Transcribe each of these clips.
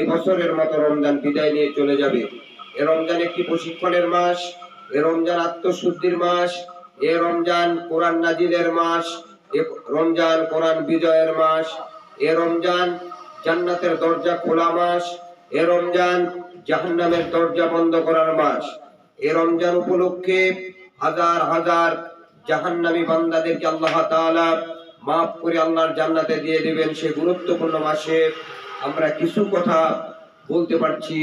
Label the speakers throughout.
Speaker 1: এবছরের মতো রমজান বিদায় নিয়ে চলে যাবে। এ রমজান একটি প্রশিক্ষণের মাস, এ রমজান আত্মশুদ্ধির মাস, এ রমজান কোরআন নাজিলের মাস, এ রমজান কোরআন বিজয়ের মাস, এ রমজান জান্নাতের দরজা খোলা মাস, এ রমজান জাহান্নামের দরজা বন্ধ করার মাস। এ রমজান উপলক্ষে হাজার হাজার জাহান্নামী বান্দাদেরকে আল্লাহ তাআলা মাফ করে আল্লাহর জান্নাতে দিয়ে দিবেন। সে গুরুত্বপূর্ণ মাসে আমরা কিছু কথা বলতে পারছি,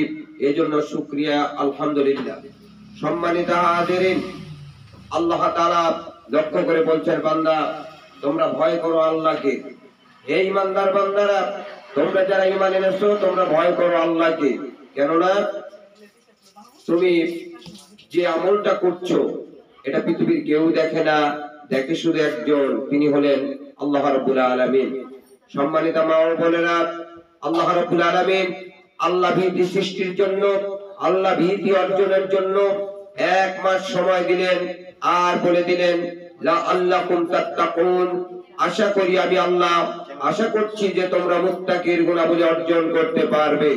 Speaker 1: এজন্য শুকরিয়া, আলহামদুলিল্লাহ। সম্মানিত হাজিরিন, আল্লাহ তাআলা লক্ষ্য করে বলছেন, বান্দা তোমরা ভয় করো আল্লাহকে। হে ঈমানদার বান্দারা, তোমরা যারা ঈমান এনেছো তোমরা ভয় করো আল্লাহকে। কেননা তুমি যে আমলটা করছো এটা পৃথিবীর কেউ দেখে না, দেখে শুধু একজন, তিনি হলেন আল্লাহ রাব্বুল আলামিন। সম্মানিত মা ও বোনেরা, আল্লাহ রাব্বুল আলামিন আল্লাহ ভীতি সৃষ্টির জন্য, আল্লাহ ভীতি অর্জনের জন্য 1 মাস সময় দিলেন আর বলে দিলেন লাআল্লাকুম তাত্তাকুন। আশা করি আমি আল্লাহ আশা করছি যে তোমরা মুত্তাকির গুণাবলী অর্জন করতে পারবে।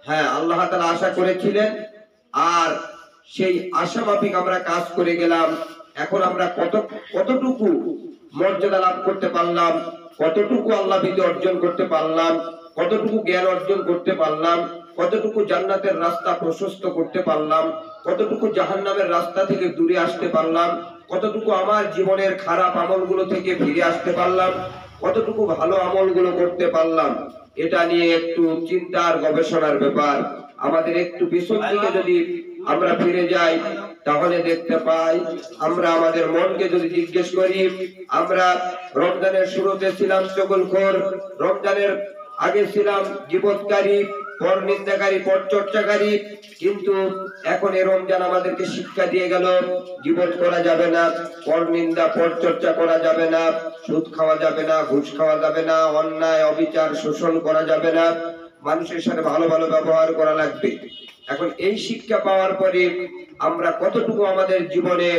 Speaker 1: হ্যাঁ, আল্লাহ তাআলা আশা করেছিলেন আর সেই আশা মাফিক আমরা কাজ করে গেলাম। এখন আমরা কতটুকু মর্যাদা লাভ করতে পারলাম, কতটুকু আল্লাহ ভীতি অর্জন করতে পারলাম, কতটুকু জ্ঞান অর্জন করতে পারলাম, কতটুকু জান্নাতের রাস্তা প্রশস্ত করতে পারলাম, কতটুকু জাহান্নামের রাস্তা থেকে দূরে আসতে পারলাম, কতটুকু আমার জীবনের খারাপ আমলগুলো থেকে ফিরে আসতে পারলাম, কতটুকু ভালো আমলগুলো করতে পারলাম, এটা নিয়ে একটু চিন্তার গবেষণার ব্যাপার। আমাদের একটু পিছন দিকে যদি আমরা ফিরে যাই তাহলে দেখতে পাই, আমরা আমাদের মনকে যদি জিজ্ঞেস করি, আমরা রমজানের শুরুতে ছিলাম চগলখোর, রমজানের আগে ছিলাম গীবতকারী, পর নিন্দাকারী, পর চর্চাকারী, কিন্তু এখন এই রমজান আমাদেরকে শিক্ষা দিয়ে গেল গীবত করা যাবে না, পর নিন্দা পর চর্চা করা যাবে না, সুদ খাওয়া যাবে না, ঘুষ খাওয়া যাবে না, অন্যায় অবিচার শোষণ করা যাবে না, মানুষের সাথে ভালো ভালো ব্যবহার করা লাগবে। এখন এই শিক্ষা পাওয়ার পরে আমরা কতটুকু আমাদের জীবনে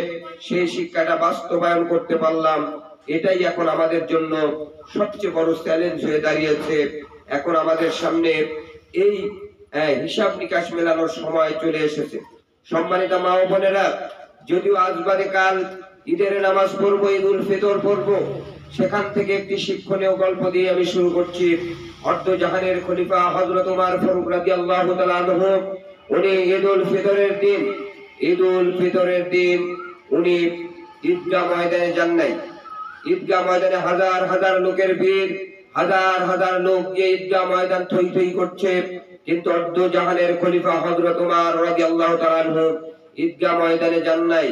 Speaker 1: সেই শিক্ষাটা বাস্তবায়ন করতে পারলাম, এটাই এখন আমাদের জন্য সবচেয়ে বড় চ্যালেঞ্জ হয়ে দাঁড়িয়েছে। এখন আমাদের সামনে এই হিসাব নিকাশ মেলানোর সময় চলে এসেছে। সম্মানিত মা ও বোনেরা, যদিও আজ বাদে কাল ঈদের নামাজ পড়বো, ঈদুল ফিতর পড়বো, সেখান থেকে একটি শিক্ষণীয় গল্প দিয়ে আমি শুরু করছি। অর্ধ জাহানের খলিফা হযরত ওমর ফারুক রাদিয়াল্লাহু তাআলা আনহু, উনি ঈদুল ফিতরের দিন উনি ঈদগাহ ময়দানে যান নাই। ঈদগাহ ময়দানে হাজার হাজার লোকের ভিড়, হাজার হাজার লোক যে ঈদগাহ ময়দান থই থই করছে, কিন্তু অর্ধ জাহানের খলিফা হযরত ওমর রাদিয়াল্লাহু তাআলা আনহু ঈদগাহ ময়দানে যান নাই।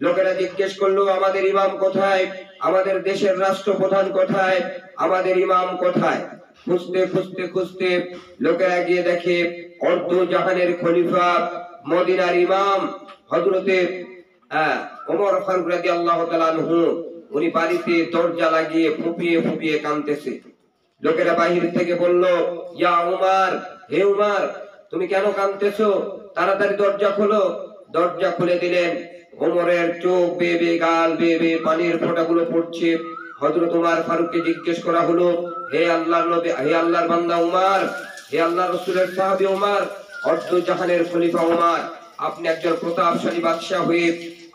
Speaker 1: লোকেরা জিজ্ঞেস করলো, আমাদের ইমাম কোথায়, আমাদের দেশের রাষ্ট্রপ্রধান কোথায়, আমাদের ইমাম কোথায়? খুঁজতে খুঁজতে খুঁজতে লোকেরা গিয়ে দেখে অর্ধ জাহানের খলিফা, মদিনার ইমাম হযরতে ওমর ফারুক রাদিয়াল্লাহু তাআলা আনহু, উনি বাড়িতে দরজা লাগিয়ে ফুপিয়ে ফুপিয়ে কাঁদতেছে। লোকেরা বাহির থেকে বলল, ইয়া উমর, হে উমর, তুমি কেন কাঁদতেছো? তাড়াতাড়ি দরজা খোলো। দরজা খুলে দিলেন। ওমরের চোখ বেয়ে বেয়ে, গাল বেয়ে বেয়ে পানির ফোঁটাগুলো পড়ছে। হযরত ওমর ফারুককে জিজ্ঞেস করা হলো, হে আল্লাহর নবী, হে আল্লাহর বান্দা উমর, হে আল্লাহর রাসূলের সাহাবী উমর, অর্ধ জাহানের খলিফা উমর, আপনি একজন প্রতাপশালী বাদশা হয়ে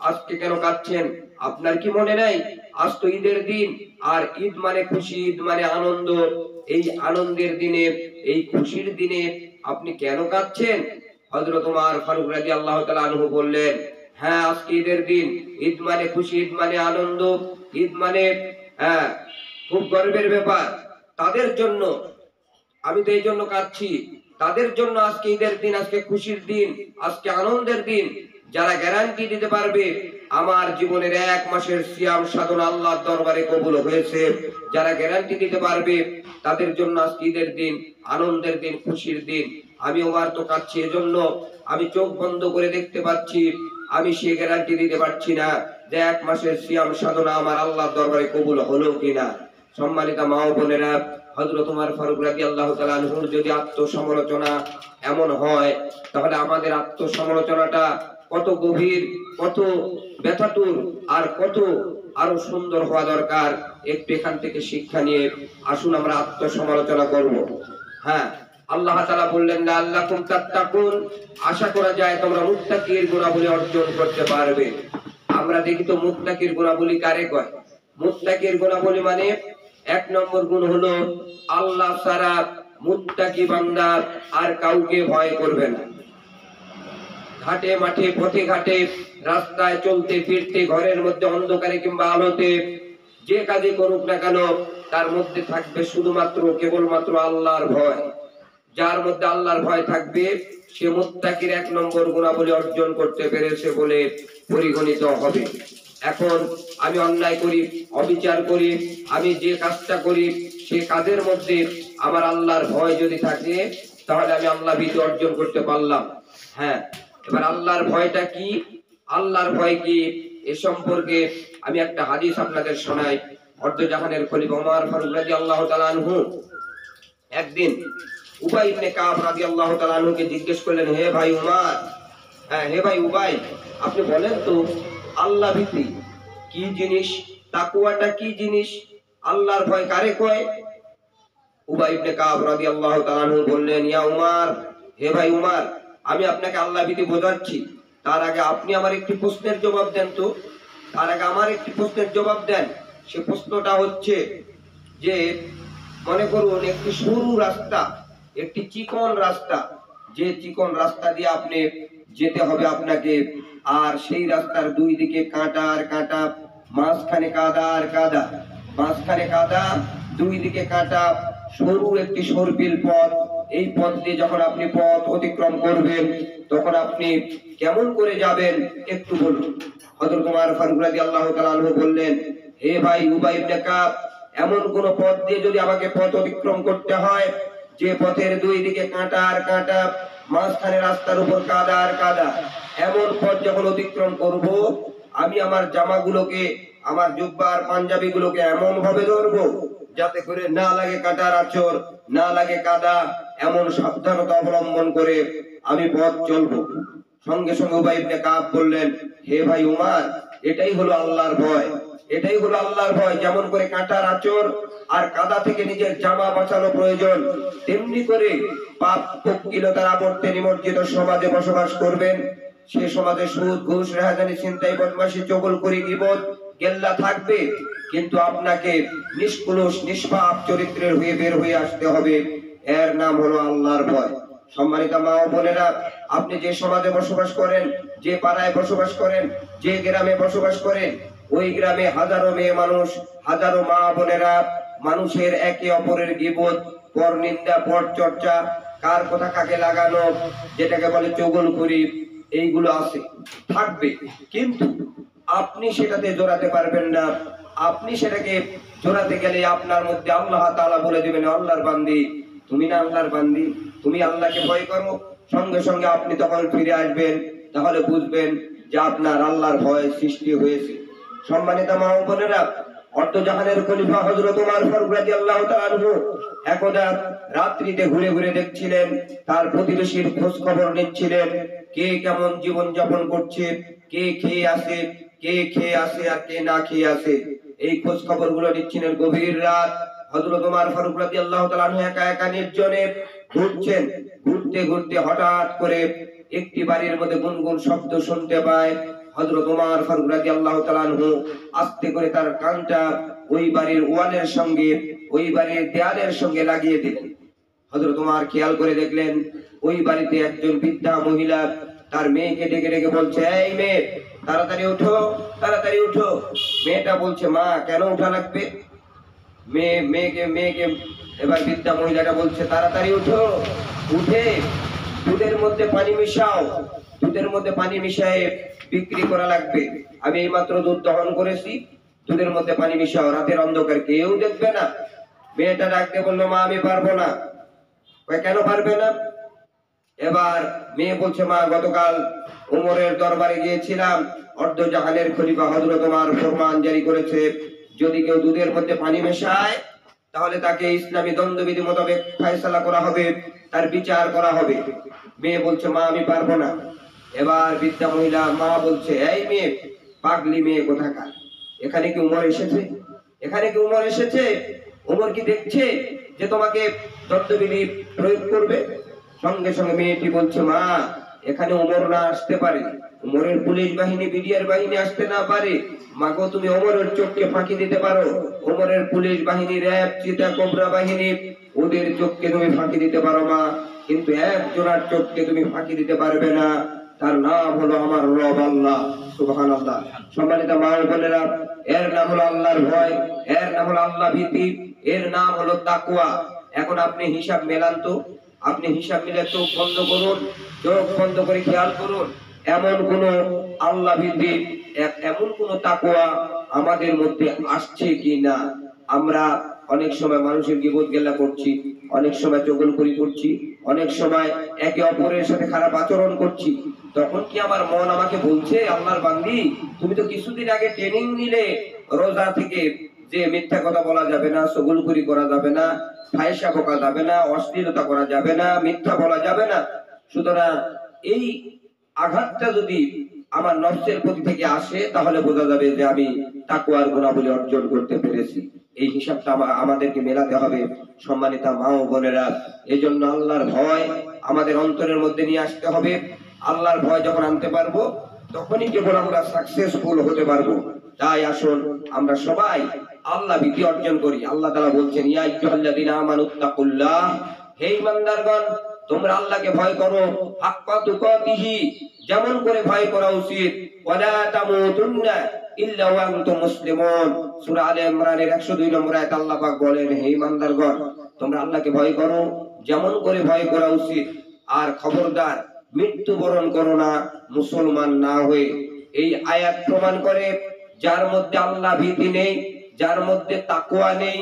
Speaker 1: আজকে কেন কাঁদছেন? আপনার কি মনে নাই আজ তো ঈদের দিন, আর ঈদ মানে খুশি, ঈদ মানে আনন্দ। এই আনন্দের দিনে, এই খুশির দিনে আপনি কেন কাঁদছেন? হযরত ওমর ফারুক রাদিয়াল্লাহু তাআলা আনহু বললেন, হ্যাঁ আজকে ঈদের দিন, ঈদ মানে খুশি, ঈদ মানে আনন্দ, ঈদ মানে খুব গর্বের ব্যাপার। তাদের জন্য আমি তো এই জন্য কাঁদছি, তাদের জন্য আজকে ঈদের দিন, আজকে খুশির দিন, আজকে আনন্দের দিন। যারা গ্যারান্টি দিতে পারবে আমার জীবনের 1 মাসের সিয়াম সাধনা আল্লাহর দরবারে কবুল হয়েছে, যারা গ্যারান্টি দিতে পারবে তাদের জন্য আজকে ঈদের দিন, আনন্দের দিন, খুশির দিন। আমি ওমর তো কাঁদছি, এজন্য আমি চোখ বন্ধ করে দেখতে পাচ্ছি, আমি সে গ্যারান্টি দিতে পারছি না যে 1 মাসের সিয়াম সাধনা আমার আল্লাহর দরবারে কবুল হলো কিনা। সম্মানিত মা ও বোনেরা, হযরত ওমর ফারুক রাদিয়াল্লাহু তাআলা আনহুর যদি আত্মসমালোচনা এমন হয়, তাহলে আমাদের আত্মসমালোচনাটা কত গভীর, কত ব্যথাতুর, আর কত আরো সুন্দর হওয়া দরকার। একটু এখান থেকে শিক্ষা নিয়ে আসুন আমরা আত্মসমালোচনা করব। হ্যাঁ, আল্লাহ তাআলা বললেন লাআল্লাকুম তাত্তাকুন, আশা করা যায় তোমরা মুত্তাকির গুণাবলী অর্জন করতে পারবে। আমরা দেখি তো মুত্তাকির গুণাবলী কারে কয়? মুত্তাকির গুণাবলী মানে এক নম্বর গুণ হলো আল্লাহ ছাড়া মুত্তাকি বান্দা আর কাউকে ভয় করবে না। ঘাটে মাঠে পথে ঘাটে রাস্তায় চলতে ফিরতে ঘরের মধ্যে অন্ধকারে কিংবা আলোতে যে কাজে করুক না কেন তার মধ্যে থাকবে শুধুমাত্র কেবলমাত্র আল্লাহর ভয়। যার মধ্যে আল্লাহর ভয় থাকবে সে মুত্তাকির এক নম্বর গুণাবলী অর্জন করতে পেরেছে বলে পরিগণিত হবে। এখন আমি অন্যায় করি, অবিচার করি, আমি যে কাজটা করি সে কাজের মধ্যে আমার আল্লাহর ভয় যদি থাকে তাহলে আমি আল্লাহ ভীতি অর্জন করতে পারলাম। হ্যাঁ, এবার আল্লাহর ভয়টা কি, আল্লাহর ভয় কি এ সম্পর্কে আমি একটা হাদিস আপনাদের শোনাই। অর্ধজাহানের খলিফা ওমর ফারুক রাদিয়াল্লাহু তাআলা আনহু একদিন উবাই ইবনে কাব রাদিয়াল্লাহু তাআলা আনহুকে জিজ্ঞেস করলেন, হে ভাই উমর, হে ভাই উবাই, আপনি বলেন তো আল্লাহ ভীতি কি জিনিস, তাকওয়াটা কি জিনিস, আল্লাহর ভয় কারে কয়? উবাই ইবনে কাব রাদিয়াল্লাহু তাআলা আনহু বললেন, ইয়া উমর, হে ভাই উমর, আমি আপনাকে আল্লাহ ভীতি বোঝাচ্ছি, তার আগে আপনি আমার একটি প্রশ্নের জবাব দেন তো। তার আগে আমার একটি প্রশ্নের জবাব দেন। সে প্রশ্নটা হচ্ছে যে মনে করুন একটি সরু রাস্তা, একটি চিকন রাস্তা, যে চিকন রাস্তা দিয়ে আপনি যেতে হবে আপনাকে, আর সেই রাস্তার দুই দিকে কাঁটা আর কাঁটা, মাঝখানে কাদা আর কাদা, মাঝখানে কাদা, দুই দিকে কাঁটা, সরু একটি সরপিল পথ। এই পথ দিয়ে যখন আপনি পথ অতিক্রম করবেন তখন আপনি কেমন করে যাবেন একটু বলুন। হযরত ওমর ফারুক রাদিয়াল্লাহু তাআলা আনহু বললেন, হে ভাই উবাই ইবনে কাব, এমন কোন পথ দিয়ে যদি আমাকে পথ অতিক্রম করতে হয় যে পথের দুই দিকে কাঁটা আর কাঁটা, মাঝখানে রাস্তার উপর কাদা আর কাদা, এমন পথ যখন অতিক্রম করব আমি আমার জামাগুলোকে, আমার জুব্বা আর পাঞ্জাবি গুলোকে এমন ভাবে ধরবো যাতে করে না লাগে কাঁটার আঁচড়, না লাগে কাদা, এমন সাবধানতা অবলম্বন করে আমি পথ চলবো। সঙ্গে সঙ্গে উবাই ইবনে কাব বললেন, হে ভাই উমর, এটাই হলো আল্লাহর ভয়, এটাই হলো আল্লাহর ভয়। যেমন করে কাঁটার আঁচড় আর কাদা থেকে নিজের জামা বাঁচানো প্রয়োজন, তেমনি করে পাপ কুকিলতার আবর্তে নিমজ্জিত সমাজে বসবাস করবেন। সে সমাজে সুদ, ঘুষ, রাহাজানি, ছিনতাই, বদমাশি, চগলখড়ি, গীবত, গেল্লা থাকবে, কিন্তু আপনাকে নিষ্কলুষ নিষ্পাপ চরিত্রের হয়ে বের হয়ে আসতে হবে। এর নাম হলো আল্লাহর ভয়। সম্মানিত মা ও বোনেরা, আপনি যে সমাজে বসবাস করেন, যে পাড়ায় বসবাস করেন, যে গ্রামে বসবাস করেন, ওই গ্রামে হাজারো মেয়ে মানুষ, হাজারো মা বোনেরা মানুষের একে অপরের গীবত, পরনিন্দা, পরচর্চা, কার কথা কাকে লাগানো, যেটাকে বলে চগলখড়ি, এইগুলো আছে, থাকবে, কিন্তু আপনি সেটাতে জড়াতে পারবেন না। আপনি সেটাকে জড়াতে গেলে আপনার মধ্যে আল্লাহ তাআলা বলে দিবেন, আল্লাহর বান্দি, তুমি না আল্লাহর বান্দি, তুমি আল্লাহকে ভয় করো। সঙ্গে সঙ্গে আপনি তখন ফিরে আসবেন, তাহলে বুঝবেন যে আপনার আল্লাহর ভয় সৃষ্টি হয়েছে। সম্মানিত মা ও বোনেরা, অর্ধজাহানের খলিফা হযরত ওমর ফারুক রাদিয়াল্লাহু তাআলা আনহু একদা রাত্রিতে ঘুরে ঘুরে দেখছিলেন, তার প্রতিবেশীর খোঁজ খবর নিচ্ছিলেন, কে কেমন জীবন যাপন করছে, কে খেয়ে আসে, কে খেয়ে আসে আর কে না খেয়ে আসে, এই খোঁজ খবর গুলো নিচ্ছিলেন। গভীর রাত হযরত ওমর ফারুক রাদিয়াল্লাহু তাআলা আনহু একা একা নির্জনে ঘুরছেন। ঘুরতে ঘুরতে হঠাৎ করে একটি বাড়ির মধ্যে গুনগুন শব্দ শুনতে পায়। হযরত ওমর ফারুক রাদিয়াল্লাহু তাআলা আনহু আস্তে করে তার কানটা ওই বাড়ির ওয়ালের সঙ্গে, ওই বাড়ির দেয়ালের সঙ্গে লাগিয়ে দিলেন। হযরত ওমর খেয়াল করে দেখলেন ওই বাড়িতে একজন বৃদ্ধা মহিলা তার মেয়েকে ডেকে ডেকে বলছে, এই মেয়ে, তাড়াতাড়ি উঠো, তাড়াতাড়ি উঠো। মেয়েটা বলছে, মা, কেন উঠা লাগবে? মেয়েকে এবার বৃদ্ধা মহিলাটা বলছে, তাড়াতাড়ি উঠো, উঠে দুধের মধ্যে পানি মিশাও, দুধের মধ্যে পানি মিশিয়ে বিক্রি করা লাগবে। আমি এইমাত্র দুধ দহন করেছি, দুধের মধ্যে পানি মিশাও, রাতের অন্ধকার কেউ দেখবে না। মেয়েটা ডাকতে বললো, মা, আমি পারবো না। কেন পারবে না? এবার মেয়ে বলছে, মা, গতকাল উমরের দরবারে গিয়েছিলাম, অর্ধজাহানের খলিফা হযরত ওমর ফরমান জারি করেছে, যদি কেউ দুধের মধ্যে পানি মেশায় তাহলে তাকে ইসলামী দণ্ডবিধি মোতাবেক ফয়সালা করা হবে, তার বিচার করা হবে। মেয়ে বলছে, মা, আমি পারবো না। এবার বৃদ্ধা মহিলা মা বলছে, এই মেয়ে, পাগলি মেয়ে কোথাকার, এখানে কি উমর এসেছে? এখানে কি উমর এসেছে? উমর কি দেখছে যে তোমাকে দণ্ডবিধি প্রয়োগ করবে। সঙ্গে সঙ্গে মেয়েটি বলছে, মা এখানে ওমর না আসতে পারে, ওমরের পুলিশ বাহিনী বিডিআর বাহিনী আসতে না পারে, মাগো তুমি ওমরের চোখকে ফাঁকি দিতে পারো, ওমরের পুলিশ বাহিনী, র‍্যাব, চিতা, কোবরা বাহিনী, ওদের চোখকে তুমি ফাঁকি দিতে পারো মা, কিন্তু একজনের চোখকে তুমি ফাঁকি দিতে পারবে না, তার নাম হলো আমার রব আল্লাহ। সুবহানাল্লাহ। সম্মানিত মা ও বোনেরা, এর নাম হলো আল্লাহর ভয়, এর নাম হলো আল্লাহ ভীতি, এর নাম হলো তাকওয়া। এখন আপনি হিসাব মেলান তো, আপনি হিসাব মিলে চোখ বন্ধ করুন, চোখ বন্ধ করে খেয়াল করুন, এমন কোন আল্লাহ ভীতি, এমন কোন তাকওয়া আমাদের মধ্যে আসছে কিনা। আমরা অনেক সময় মানুষের গীবত গেলা করছি, অনেক সময় চগলখড়ি করছি, অনেক সময় একে অপরের সাথে খারাপ আচরণ করছি। তখন কি আমার মন আমাকে বলছে, আল্লাহর বান্দি তুমি তো কিছুদিন আগে ট্রেনিং নিলে রোজা থেকে, যে মিথ্যা কথা বলা যাবে না, চগলখড়ি করা যাবে না, ফাহিশা বকা যাবে না, অশ্লীলতা করা যাবে না, মিথ্যা বলা যাবে না। সুতরাং এই আঘাতটা যদি আমার নফসের প্রতি থেকে আসে, তাহলে বোঝা যাবে যে আমি তাকওয়ার গুণাবলী অর্জন করতে পেরেছি। এই হিসাবটা আমাদেরকে মেলাতে হবে। সম্মানিত মা ও বোনেরা, এজন্য আল্লাহর ভয় আমাদের অন্তরের মধ্যে নিয়ে আসতে হবে। আল্লাহর ভয় যখন আনতে পারবো, তখনই কেবল আমরা সাকসেসফুল হতে পারবো। তাই আসুন আমরা সবাই আল্লাহ ভীতি অর্জন করি। আল্লাহ তাআলা বলছেন, ইয়া আইয়ুহাল্লাযীনা আমানুত্তাকুল্লাহ, হে ঈমানদারগণ তোমরা আল্লাহকে ভয় করো, হাক্কা তুকাতিহি, যেমন করে ভয় করা উচিত, ওয়ালা তামুতুন্না ইল্লা ওয়া আনতুম মুসলিমুন। সূরা আলে ইমরানের 102 নম্বর আয়াতে আল্লাহ পাক বলেন, হে ঈমানদারগণ তোমরা আল্লাহকে ভয় করো যেমন করে ভয় করা উচিত, আর খবরদার মৃত্যুবরণ করো না মুসলমান না হয়ে। এই আয়াত প্রমাণ করে যার মধ্যে আল্লাহ ভীতি নেই, যার মধ্যে তাকওয়া নেই,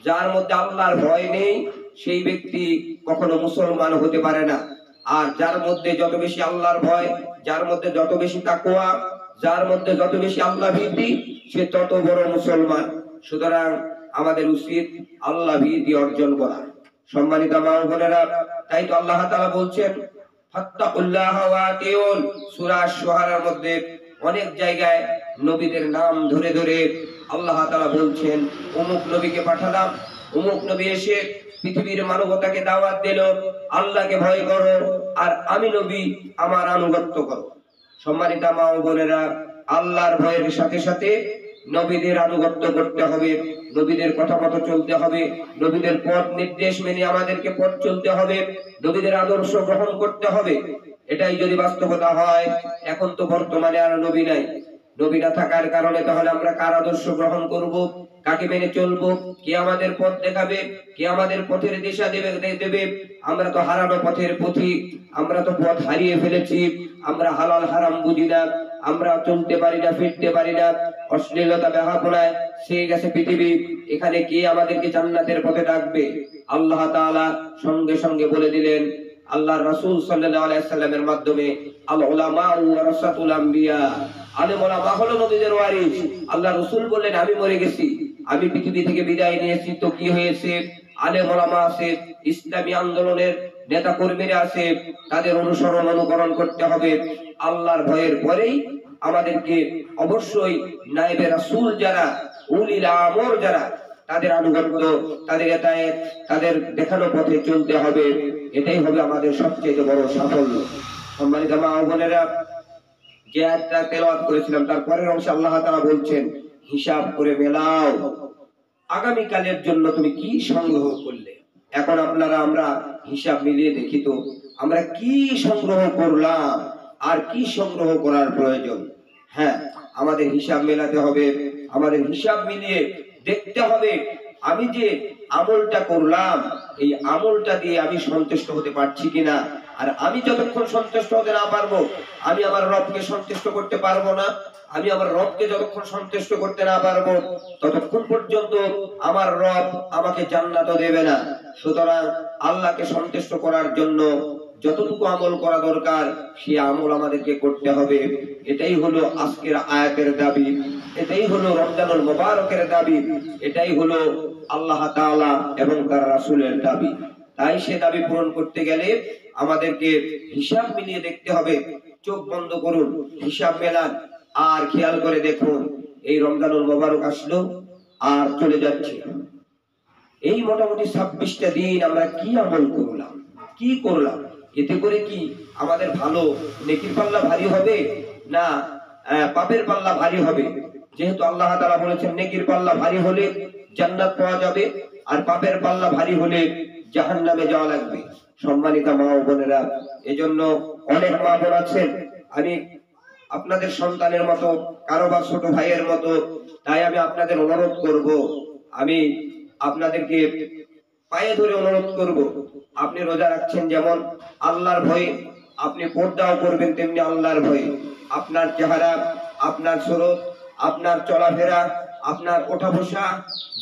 Speaker 1: যার মধ্যে আল্লাহর ভয় নেই, সেই ব্যক্তি কখনো মুসলমান হতে পারে না। আর যার মধ্যে যত বেশি আল্লাহর ভয়, যার মধ্যে যত বেশি তাকওয়া, যার মধ্যে যত বেশি আল্লাহ ভীতি, সে তত বড় মুসলমান। সুতরাং আমাদের উচিত আল্লাহ ভীতি অর্জন করা। সম্মানিত মা ও বোনেরা, তাই তো আল্লাহ তাআলা বলছেন, ফাত্তাকুল্লাহ ওয়া আতিউন। সূরা আশ-শুআরার মধ্যে অনেক জায়গায় নবীদের নাম ধরে ধরে আল্লাহ তাআলা বলছেন, অমুক নবীকে পাঠালাম, অমুক নবী এসে পৃথিবীর মানবতাকে দাওয়াত দিল, আল্লাহকে ভয় করো, আর আমি নবী আমার আনুগত্য করো। সম্মানিত মা ও বোনেরা, আল্লাহর ভয়ের সাথে সাথে নবীদের আনুগত্য করতে হবে, নবীদের কথা মতো চলতে হবে, নবীদের পথ নির্দেশ মেনে আমাদেরকে পথ চলতে হবে, নবীদের আদর্শ গ্রহণ করতে হবে। এটাই যদি বাস্তবতা হয়, এখন তো বর্তমানে আর নবী নাই, নবী না থাকার কারণে তাহলে আমরা কার আদর্শ গ্রহণ করব, কাকে মেনে চলবো, কে আমাদের পথ দেখাবে, কে আমাদের পথের দিশা দেবে? আমরা তো হারানো পথের পথিক, আমরা তো পথ হারিয়ে ফেলেছি, আমরা হালাল হারাম বুঝি না, আমরা চলতে পারি না, ফিরতে পারি না, অশ্লীলতা বেহাপনায় ছেয়ে গেছে পৃথিবী। এখানে কে আমাদেরকে জান্নাতের পথে ডাকবে? আল্লাহ তাআলা সঙ্গে সঙ্গে বলে দিলেন আল্লাহর রাসূল সাল্লাল্লাহু আলাইহি ওয়াসাল্লামের মাধ্যমে, আল উলামা ওয়ারাসাতুল আম্বিয়া, আলেম ওলামা হলো নবীদের ওয়ারিস। আল্লাহ রাসূল বললেন, আমি মরে গেছি, আমি পৃথিবী থেকে বিদায় নিয়েছি, তো কি হয়েছে? আলেম ওলামা আছে, ইসলামী আন্দোলনের নেতা কর্মীরা আছে, তাদের অনুসরণ অনুকরণ করতে হবে। আল্লাহর ভয়ের পরেই আমাদেরকে অবশ্যই নায়েবে রাসূল যারা, উলিল আমর যারা, তাদের আনুগত্য, তাদের এতায়েত, তাদের দেখানো পথে চলতে হবে। এটাই হবে আমাদের সবচেয়ে বড় সাফল্য। সম্মানিত মা ও বোনেরা, যে আয়াতটা তেলাওয়াত করেছিলাম তার পরের অংশে আল্লাহ তাআলা বলছেন, হিসাব করে মেলাও আগামী কালের জন্য তুমি কি সংগ্রহ করলে। এখন আমরা হিসাব মিলিয়ে দেখি তো আমরা কি সংগ্রহ করলাম আর কি সংগ্রহ করার প্রয়োজন। হ্যাঁ, আমাদের হিসাব মেলাতে হবে, আমাদের হিসাব মিলিয়ে দেখতে হবে আমি যে আমলটা করলাম এই আমলটা দিয়ে আমি সন্তুষ্ট হতে পারছি কিনা। আর আমি যতক্ষণ সন্তুষ্ট হতে না পারবো, আমি আমার রবকে সন্তুষ্ট করতে পারবো না। আমি আমার রবকে যতক্ষণ সন্তুষ্ট করতে না পারবো, ততক্ষণ পর্যন্ত আমার রব আমাকে জান্নাতও দেবে না। সুতরাং আল্লাহকে সন্তুষ্ট করার জন্য যতটুকু আমল করা দরকার সেই আমল আমাদেরকে করতে হবে। এটাই হলো আজকের আয়াতের দাবি, এটাই হলো রমজানুল মুবারকের দাবি, এটাই হলো আল্লাহ তাআলা এবং তার রাসূলের দাবি। তাই সে দাবি পূরণ করতে গেলে আমাদেরকে হিসাব মিলিয়ে দেখতে হবে। চোখ বন্ধ করুন, হিসাব মেলান, আর খেয়াল করে দেখুন এই রমজানুল মুবারক আসলো আর চলে যাচ্ছে। এই মোটামুটি 26টা দিন আমরা কি আমল করলাম, কি করলাম? এতে করে কি আমাদের ভালো নেকির পাল্লা ভারী হবে না পাপের পাল্লা ভারী হবে? যেহেতু আল্লাহ তাআলা বলেছেন নেকির পাল্লা ভারী হলে জান্নাত পাওয়া যাবে, আর পাপের পাল্লা ভারী হলে জাহান্নামে যাওয়া লাগবে। সম্মানিত মা ও বোনেরা, এজন্য অনেক মা বোন আছেন, আমি আপনাদের সন্তানের মতো, কারো বা ছোট ভাইয়ের মতো, তাই আমি আপনাদের অনুরোধ করব, আমি আপনাদেরকে পায়ে ধরে অনুরোধ করব, আপনি রোজা রাখছেন যেমন আল্লাহর ভয়ে, আপনি পর্দাও করবেন তেমনি আল্লাহর ভয়ে। আপনার চেহারা, আপনার সুরত, আপনার চলাফেরা, আপনার ওঠা বসা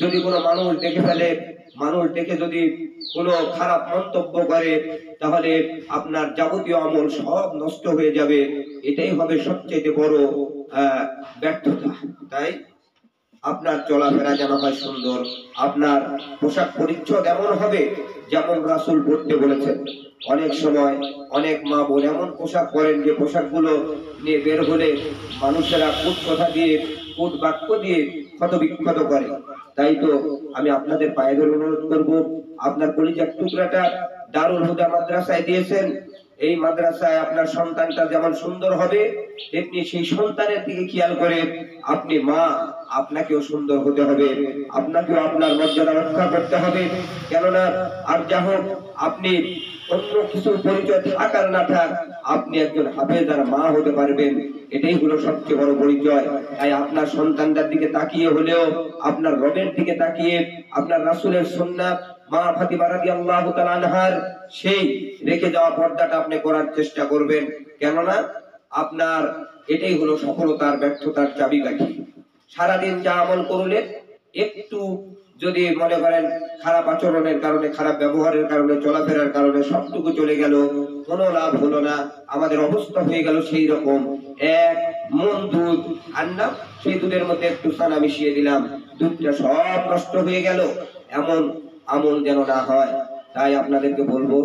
Speaker 1: যদি কোনো মানুষ দেখে ফেলে, মানুষ দেখে যদি কোনো খারাপ মন্তব্য করে, তাহলে আপনার যাবতীয় আমল সব নষ্ট হয়ে যাবে। এটাই হবে সবচেয়ে বড় ব্যর্থতা। তাই আপনার চলাফেরা যেন হয় সুন্দর, আপনার পোশাক পরিচ্ছদ এমন হবে যেমন রাসূল পড়তে বলেছেন। অনেক সময় অনেক মা বোন এমন পোশাক পরেন যে পোশাকগুলো নিয়ে বের হলে মানুষেরা কূট কথা দিয়ে, কূট বাক্য দিয়ে ক্ষত বিক্ষত করে। তাই তো আমি আপনাদের পায়ে ধরে অনুরোধ করব, আপনার কলিজার টুকরাটা দারুল হুদা মাদ্রাসায় দিয়েছেন, এই মাদ্রাসায় আপনার সন্তানটা যেমন সুন্দর হবে, তেমনি সেই সন্তানের দিকে খেয়াল করে আপনি মা, আপনাকেও সুন্দর হতে হবে, আপনাকেও আপনার মর্যাদা রক্ষা করতে হবে। কেননা আর যা হোক, আপনি অন্য কিছু পরিচয় থাকার না থাক, আপনি একজন হাফেজার মা হতে পারবেন, এটাই হলো সবচেয়ে বড় পরিচয়। তাই আপনার সন্তানদের দিকে তাকিয়ে হলেও আপনার রবের দিকে তাকিয়ে, আপনার রাসূলের সুন্নাত, মা ফাতিমা রাদিয়াল্লাহু তাআলা আনহার সেই রেখে যাওয়া পর্দাটা আপনি করার চেষ্টা করবেন। কেননা আপনার এটাই হলো সফলতার ব্যর্থতার চাবিকাঠি। সারাদিন যা আমল করলে একটু যদি মনে করেন খারাপ আচরণের কারণে, খারাপ ব্যবহারের কারণে, চলাফেরার কারণে সবটুকু চলে গেল, কোনো লাভ হলো না, আমাদের অবস্থা হয়ে গেল সেই রকম, এক মন দুধ আনলাম, সেই দুধের মধ্যে একটু ছানা মিশিয়ে দিলাম, দুধটা সব নষ্ট হয়ে গেল, এমন আমল যেন না হয়। তাই আপনাদেরকে বলবো,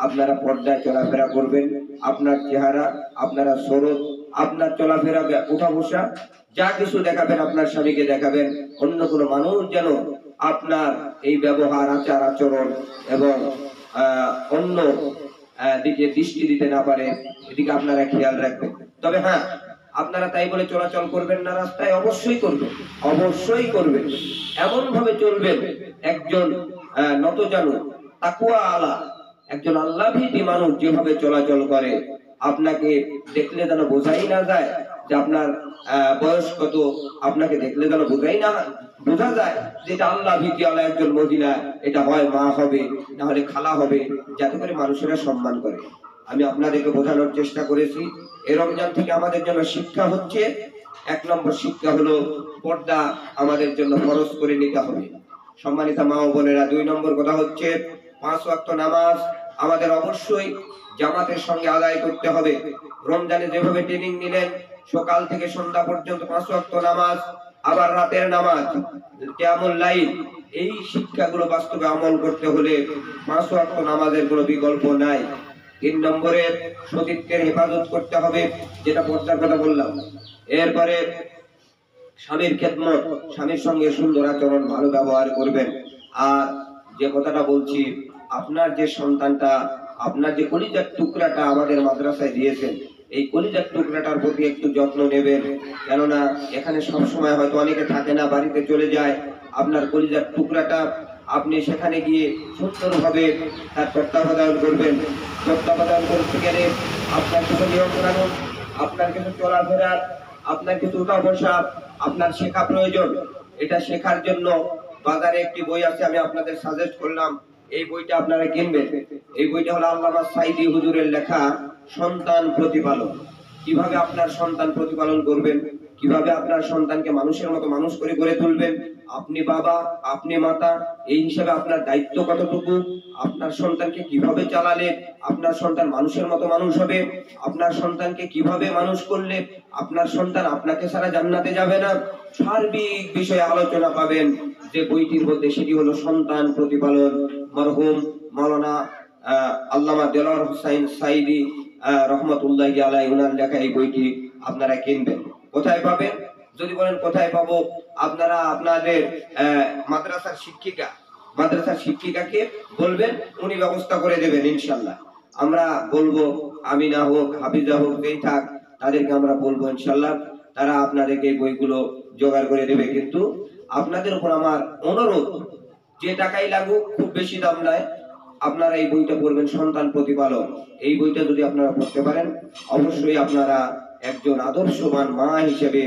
Speaker 1: আপনারা পর্দায় চলাফেরা করবেন, আপনার চেহারা, আপনারা স্বরূপ, আপনার চলাফেরা, উঠা বসা যা কিছু দেখাবেন আপনার স্বামীকে দেখাবেন, অন্য কোনো মানুষ যেন আপনার এই ব্যবহার, আচার আচরণ এবং অন্য দিকে দৃষ্টি দিতে না পারে, এদিকে আপনারা খেয়াল রাখবেন। তবে হ্যাঁ, আপনারা তাই বলে চলাচল করবেন না রাস্তায়, অবশ্যই করবেন, অবশ্যই করবেন, এমন ভাবে চলবেন একজন নতজানু, তাকওয়া আলা, একজন আল্লাহভীতি মানুষ যেভাবে চলাচল করে, আপনাকে দেখলে যেন বোঝাই না যায় যে আপনার বয়স কত, আপনাকে দেখলে যেন বোঝা যায় যে এটা আল্লাহ ভীতিওয়ালা একজন মহিলা, এটা হয় মা হবে, না হলে খালা হবে, যাতে করে মানুষেরা সম্মান করে। আমি আপনাদেরকে বোঝানোর চেষ্টা করেছি। এই রমজান থেকে আমাদের জন্য শিক্ষা হচ্ছে, 1 নম্বর শিক্ষা হলো পর্দা আমাদের জন্য ফরজ করে নিতে হবে। সম্মানিত মা ও বোনেরা, 2 নম্বর কথা হচ্ছে 5 ওয়াক্ত নামাজ আমাদের অবশ্যই জামাতের সঙ্গে আদায় করতে হবে। রমজানে যেভাবে ট্রেনিং নিলেন, সকাল থেকে সন্ধ্যা পর্যন্ত 5 ওয়াক্ত নামাজ, আবার রাতের নামাজ, কিয়ামুল লাইল, এই শিক্ষাগুলো বাস্তবে আমল করতে হলে 5 ওয়াক্ত নামাজের কোনো বিকল্প নাই। 3 নম্বরে সতীত্বের হেফাজত করতে হবে, যেটা পর্দার কথা বললাম। এরপরে স্বামীর খেদমত, স্বামীর সঙ্গে সুন্দর আচরণ, ভালো ব্যবহার করবেন। আর যে কথাটা বলছি, আপনার যে সন্তানটা, আপনার যে কলিজার টুকরাটা আমাদের মাদ্রাসায় দিয়েছেন, এই কলিজার টুকরাটার প্রতি একটু যত্ন নেবেন। কেননা এখানে সব সময় হয়তো অনেকে থাকে না, বাড়িতে চলে যায়। আপনার কলিজার টুকরাটা আপনি সেখানে গিয়ে সুন্দরভাবে তার তত্ত্বাবধান করবেন। তত্ত্বাবধান করতে গেলে আপনার কিছু নিয়ম কানুন, আপনার কিছু চলাফেরা, আপনার কিছু উঠা বসা আপনার শেখা প্রয়োজন। এটা শেখার জন্য বাজারে একটি বই আছে, আমি আপনাদের সাজেস্ট করলাম, এই বইটা আপনারা কিনবেন। এই বইটা হলো আল্লামা সাইদি হুজুরের লেখা সন্তান প্রতিপালন। কিভাবে আপনার সন্তান প্রতিপালন করবেন, কিভাবে আপনার সন্তানকে মানুষের মতো মানুষ করে গড়ে তুলবেন, আপনি বাবা, আপনি মাতা, এই হিসাবে আপনার দায়িত্ব কতটুকু, আপনার সন্তানকে কিভাবে চালালে আপনার সন্তান মানুষের মতো মানুষ হবে, আপনার সন্তানকে কিভাবে মানুষ করলে আপনার সন্তান আপনাকে ছাড়া জান্নাতে যাবে না, সার্বিক বিষয়ে আলোচনা পাবেন যে বইটির মধ্যে। সেটি হলো সন্তান প্রতিপালন, মরহুম মাওলানা আল্লামা দেলোয়ার হোসাইন সাইদি রহমতুল্লাহি আলাইহি উনার লেখা এই বইটি আপনারা কিনবেন। কোথায় পাবেন? যদি বলেন কোথায় পাবো, আপনারা আপনাদের মাদ্রাসার শিক্ষিকা মাদ্রাসার শিক্ষিকাকে বলবেন, উনি ব্যবস্থা করে দেবেন ইনশাল্লাহ। আমরা বলবো, আমিনা হোক, হাফিজা হোক, যেই থাক, তাদেরকে আমরা বলবো ইনশাল্লাহ, তারা আপনাদেরকে এই বইগুলো জোগাড় করে দেবে। কিন্তু আপনাদের উপর আমার অনুরোধ, যে টাকাই লাগুক, খুব বেশি দাম নয়, আপনারা এই বইটা পড়বেন, সন্তান প্রতিপালন। এই বইটা যদি আপনারা পড়তে পারেন, অবশ্যই আপনারা একজন আদর্শবান মা হিসেবে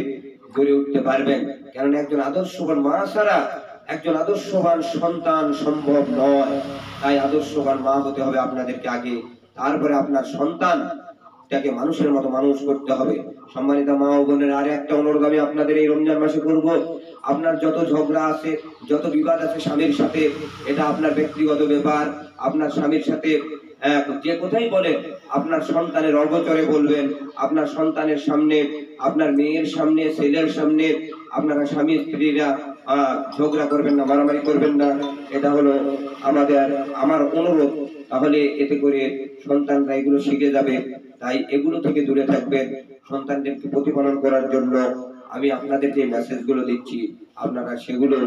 Speaker 1: গড়ে উঠতে পারবেন। কারণ একজন আদর্শবান মা ছাড়া একজন আদর্শবান সন্তান সম্ভব নয়। তাই আদর্শবান মা হতে হবে আপনাদেরকে আগে, তারপরে আপনার সন্তানটাকে মানুষের মতো মানুষ করতে হবে। সম্মানিত মা ও বোনের, আর একটা অনুরোধ আমি আপনাদের এই রমজান মাসে করব, আপনার যত ঝগড়া আছে, যত বিবাদ আছে স্বামীর সাথে, এটা আপনার ব্যক্তিগত ব্যাপার। আপনার স্বামীর সাথে যে কোথায় বলেন, আপনার সন্তানের অগোচরে বলবেন, আপনার সন্তানের সামনে, আপনার মেয়ের সামনে, ছেলের সামনে আপনারা স্বামী স্ত্রীরা ঝগড়া করবেন না, মারামারি করবেন না। এটা হলো আমার অনুরোধ। তাহলে এতে করে সন্তানরা এগুলো শিখে যাবে। তাই এগুলো থেকে দূরে থাকবেন। সন্তানদেরকে প্রতিপালন করার জন্য আমি আপনাদেরকে মেসেজগুলো দিচ্ছি, আপনারা সেগুলো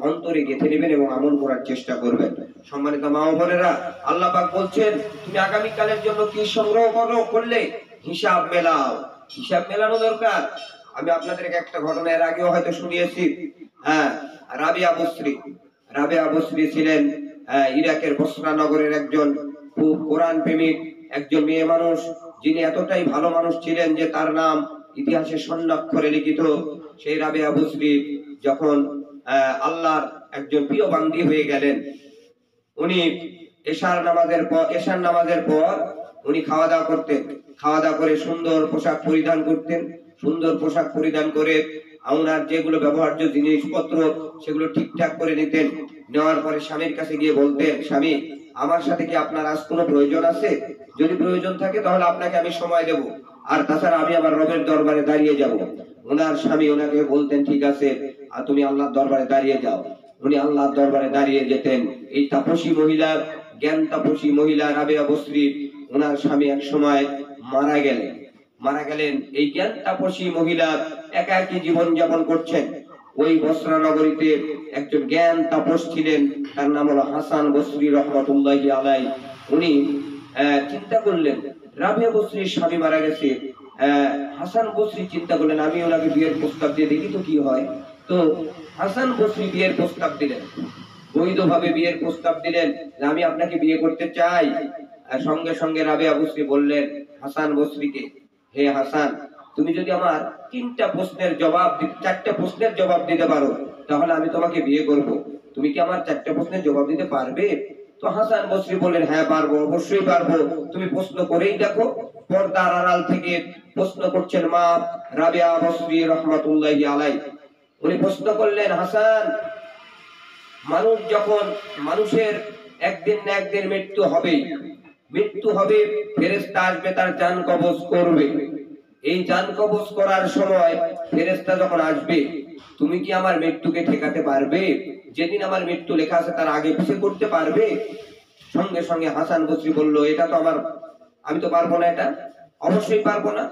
Speaker 1: অন্তরে গেঁথে নেবেন এবং আমল করার চেষ্টা করবেন। সম্মানিত মা ও বোনেরা, আল্লাহ পাক বলছেন, তুমি আগামীকালের জন্য কি সংগ্রহ করলে হিসাব মেলাও। হিসাব মেলানো দরকার। আমি আপনাদেরকে একটা ঘটনা এর আগেও হয়তো শুনিয়েছি। রাবিয়া বসরি ছিলেন ইরাকের বসরা নগরের একজন খুব কোরআন প্রেমিক একজন মেয়ে মানুষ, যিনি এতটাই ভালো মানুষ ছিলেন যে তার নাম ইতিহাসে স্বর্ণাক্ষরে লিখিত। সেই রাবিয়া বসরি যখন আল্লাহর একজন প্রিয় বান্দী হয়ে গেলেন, উনি এশার নামাজের পর উনি খাওয়া দাওয়া করতেন। খাওয়া দাওয়া করে সুন্দর পোশাক পরিধান করতেন। সুন্দর পোশাক পরিধান করে ওনার যেগুলো ব্যবহার্য জিনিসপত্র সেগুলো ঠিকঠাক করে নিতেন। নেওয়ার পরে স্বামীর কাছে গিয়ে বলতেন, স্বামী, আমার সাথে কি আপনার আজ কোনো প্রয়োজন আছে? যদি প্রয়োজন থাকে তাহলে আপনাকে আমি সময় দেব, আর তাছাড়া আমি আমার রবের দরবারে দাঁড়িয়ে যাব। ওনার স্বামী ওনাকে বলতেন, ঠিক আছে, আর তুমি আল্লাহর দরবারে দাঁড়িয়ে যাও। উনি আল্লাহর দরবারে দাঁড়িয়ে যেতেন। এই তাপসী মহিলা, জ্ঞান তাপসী মহিলা রাবিয়া বসরি, ওনার স্বামী এক সময় মারা গেলেন। এই জ্ঞান তাপসী মহিলা একাকী জীবন যাপন করছেন। ওই বসরা নগরীতে একজন জ্ঞান তাপস ছিলেন, তার নাম হলো হাসান বসরি রহমতুল্লাহি আলাইহি। উনি চিন্তা করলেন, রাবিয়া বসরির স্বামী মারা গেছে। হাসান বসরি চিন্তা করলেন, আমি ওনাকে বিয়ের প্রস্তাব দিয়ে দেখি তো কি হয়। তো হাসান বসরি বিয়ের প্রস্তাব দিলেন, বৈধভাবে বিয়ের প্রস্তাব দিলেন, আমি আপনাকে বিয়ে করতে চাই। সঙ্গে সঙ্গে রাবিয়া বসরি বললেন হাসান বসরিকে, হে হাসান, তুমি যদি আমার চারটা প্রশ্নের জবাব দিতে পারো, তাহলে আমি তোমাকে বিয়ে করব। তুমি কি আমার 4টা প্রশ্নের জবাব দিতে পারবে? তো হাসান বসরি বললেন, হ্যাঁ পারবো, অবশ্যই পারবো, তুমি প্রশ্ন করেই দেখো। পর্দার আড়াল থেকে প্রশ্ন করছেন মা রাবিয়া বসরি রহমাতুল্লাহি আলাইহি। উনি প্রশ্ন করলেন, হাসান, মানুষের একদিন না একদিন মৃত্যু হবে, ফেরেশতা আসবে, তার জান কবজ করবে। এই জান কবজ করার সময় ফেরেশতা যখন আসবে, তুমি কি আমার মৃত্যুকে ঠেকাতে পারবে? যেদিন আমার মৃত্যু লেখা আছে তার আগে পিছে করতে পারবে? সঙ্গে সঙ্গে হাসান বসরি বলল, এটা তো আমি তো পারবো না, এটা অবশ্যই পারবো না।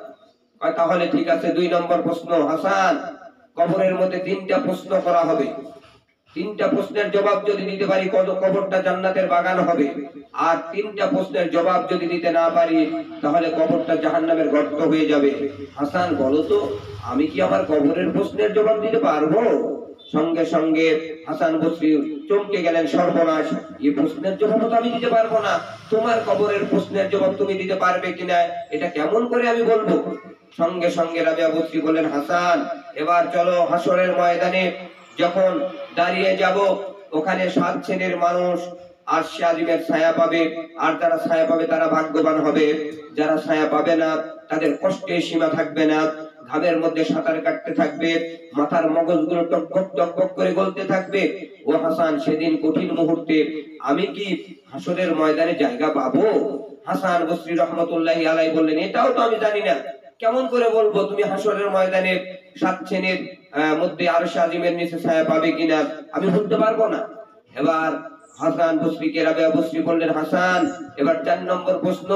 Speaker 1: তাহলে ঠিক আছে, 2 নম্বর প্রশ্ন, হাসান, কবরের মধ্যে 3টা প্রশ্ন করা হবে। 3টা প্রশ্নের জবাব যদি দিতে পারি, কবরটা জান্নাতের বাগান হবে। আর 3টা প্রশ্নের জবাব যদি দিতে না পারি, তাহলে কবরটা জাহান্নামের গর্ত হয়ে যাবে। হাসান, বলো তো, আমি কি আমার কবরের প্রশ্নের জবাব দিতে পারবো? সঙ্গে সঙ্গে হাসান বসরি চমকে গেলেন, সর্বনাশ, এই প্রশ্নের জবাব তো আমি দিতে পারবো না, তোমার কবরের প্রশ্নের জবাব তুমি দিতে পারবে কিনা এটা কেমন করে আমি বলবো? সঙ্গে সঙ্গে রাবিয়া বসরি বললেন, হাসান, এবার চলো হাসরের ময়দানে যখন দাঁড়িয়ে যাব, ওখানে 7 শ্রেণীর মানুষ আরশে আজিমের ছায়া পাবে। আর যারা ছায়া পাবে তারা ভাগ্যবান হবে। যারা ছায়া পাবে না তাদের কষ্টের সীমা থাকবে না, ঘামের মধ্যে সাঁতার কাটতে থাকবে, মাথার মগজগুলো টকবক টকবক করে গলতে থাকবে। ও হাসান, সেদিন কঠিন মুহূর্তে আমি কি হাসরের ময়দানে জায়গা পাবো? হাসান বসরি রহমতুল্লাহি আলাইহি বললেন, এটাও তো আমি জানি না, কেমন করে বলবো তুমি হাসরের ময়দানে 7 শ্রেণীর মধ্যে আরশে আজিমের নিচে ছায়া পাবে কিনা, আমি বলতে পারবো না। এবার হাসান বসরিকে রাবিয়া বসরি বললেন, হাসান, এবার 4 নম্বর প্রশ্ন,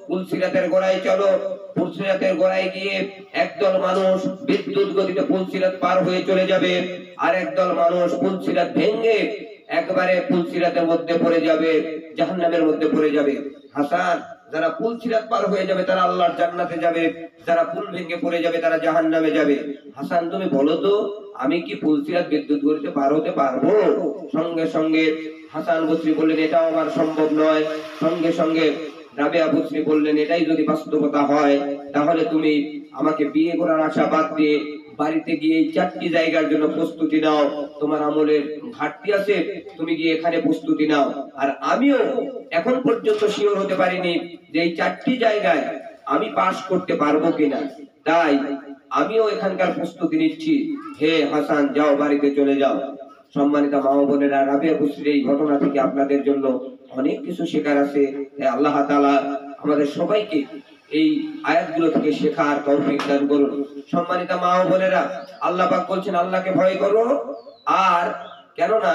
Speaker 1: পুলসিরাতের গোড়ায় চলো। পুলসিরাতের গোড়ায় গিয়ে একদল মানুষ বিদ্যুৎ গতিতে পুলসিরাত পার হয়ে চলে যাবে, আর একদল মানুষ পুলসিরাত ভেঙে একবারে পুলসিরাতের মধ্যে পড়ে যাবে, জাহান্নামের মধ্যে পড়ে যাবে। হাসান, যারা পুলসিরাত পার হয়ে যাবে তারা আল্লাহর জান্নাতে যাবে, যারা পুল ভেঙে পড়ে যাবে তারা জাহান্নামে যাবে। হাসান, তুমি বলো তো আমি কি পুলসিরাত বিদ্যুৎ গড়িতে পার হতে পারবো? সঙ্গে সঙ্গে হাসান বসরি বললেন এটাও আমার সম্ভব নয়। সঙ্গে সঙ্গে রাবেয়া বসরি বললেন এটাই যদি বাস্তবতা হয় তাহলে তুমি আমাকে বিয়ে করার আশা বাদ দিয়ে বাড়িতে গিয়ে এই 4টি জায়গার জন্য প্রস্তুতি নাও। তোমার আমলের ঘাটতি আছে, তুমি গিয়ে এখানে প্রস্তুতি নাও। আর আমিও এখন পর্যন্ত শিওর হতে পারিনি যে এই 4টি জায়গায় আমি পাস করতে পারবো কিনা, তাই আমিও এখানকার প্রস্তুতি নিচ্ছি। হে হাসান, যাও, বাড়িতে চলে যাও। সম্মানিত মা ও বোনেরা, রাবেয়া বসরির এই ঘটনা থেকে আপনাদের জন্য অনেক কিছু শেখার আছে। আল্লাহ তাআলা আমাদের সবাইকে এই আয়াতগুলো থেকে শেখার তৌফিক দান করুন। সম্মানিত মা ও বোনেরা, আল্লাহ পাক বলছেন আল্লাহকে ভয় করো। আর কেননা